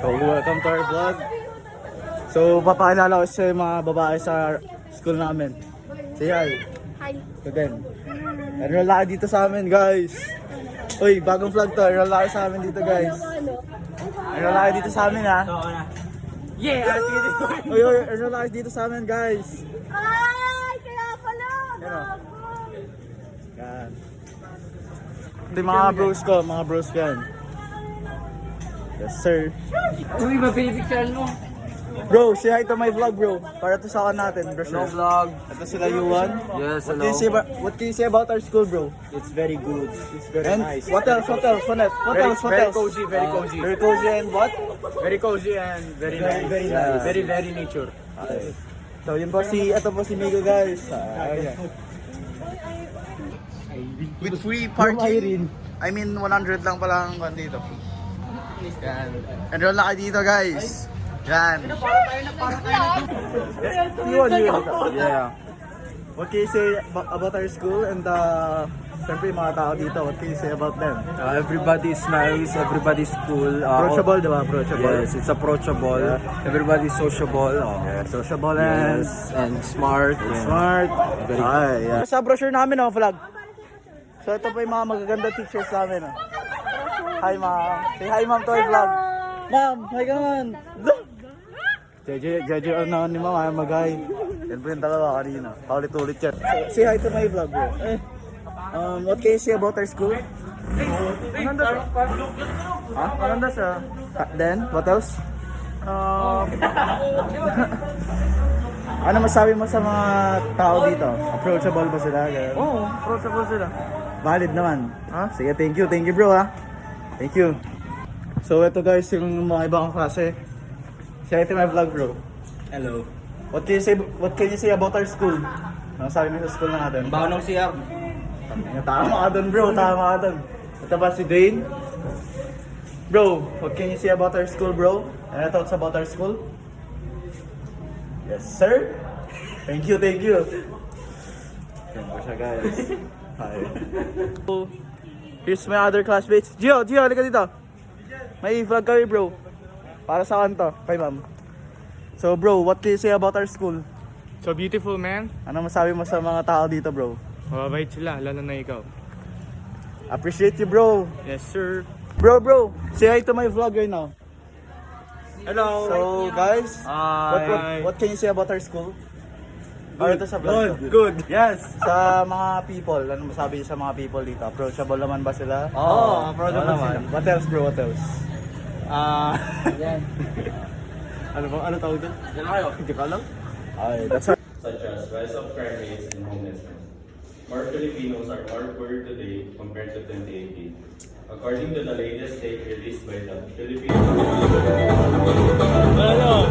So, welcome to our vlog. So, papakilala ko sa mga babae sa school namin. Say hi. Hi. Again. Enroll na kayo dito sa amin, guys. Uy, bagong vlog to. Enroll na kayo sa amin dito, guys. Enroll na kayo dito sa amin, ha? Yeah! Uy, enroll na kayo dito sa amin, guys. Ay! Kaya pala! Gago! Yan. Ito yung mga bros ko, yan. Yes, sir. Uy, mapipicturean mo. Bro, say hi to my vlog, bro. Para to sa natin, bro. Hello vlog. Ito sila Yuan. Yes, What hello. what can you say about our school, bro? It's very good. It's very And nice. what else? What else? What else? Very cozy, very cozy. Very cozy and what? Very cozy and very nice. Very nice. Very, very nature. Okay. So yun po ito po si Migo, guys. Ayan. With free parking. I mean 100 lang pala ang kan dito. Yan. Enroll na kayo dito, guys. Yan. Yeah. What can you say about our school and siyempre yung mga tao dito? What can you say about them? Everybody's nice. Everybody's cool. Approachable, di ba? Approachable. Yes, it's approachable. Yeah. Everybody's sociable. Yeah, sociable and Yes, and smart. and- smart. Very Ay, yeah. Sa brochure namin, vlog. So ito po yung mga magaganda teachers namin. Hi, ma'am. Say hi, ma'am, to our vlog. Ma'am, hi ka naman. JJ, ano ni ma'am, ay mag-hi. Yan po yung dalawa kanina. Paulit-ulit yan. Say hi to my vlog, bro. What can you say about our school? Maganda siya. Ha? Maganda siya. Then, what else? Ano masabi mo sa mga tao dito? Approachable ba sila? Oo, approachable sila. Valid naman. Ha? Sige, thank you bro, ha? Thank you. So ito guys, yung mga ibang klase. Share ito my vlog, bro. Hello. What can you say about our school? Ano sabi mo sa school natin? Bahanong siya. Tama ka dun, bro. Tama ka dun. Ito ba si Dwayne? Bro, what can you say about our school, bro? Any thoughts about our school? Yes, sir. Thank you. Yan po siya, guys. Hi. So, here's my other classmates. Gio, halika dito. May vlog kami, bro. Para sa kanto, kay ma'am. So, bro, what can you say about our school? So beautiful, man. Ano masabi mo sa mga tao dito, bro? Mababait sila, lalo na ikaw. Appreciate you, bro. Yes, sir. Bro, say hi to my vlog right now. Hello. So, guys, Hi. what can you say about our school? Para ito sa vlog. Good. Yes, sa mga people, ano masabi sa mga people dito? Approachable naman ba sila? Oo, approachable naman. sila. What else, bro? What else? Ano tawag doon? Diyan na kayo. Hindi ka lang? Ay, that's all. Such as rise of crime rates and homelessness. More Filipinos are more poor today compared to 2018. According to the latest data released by the Philippine Ano?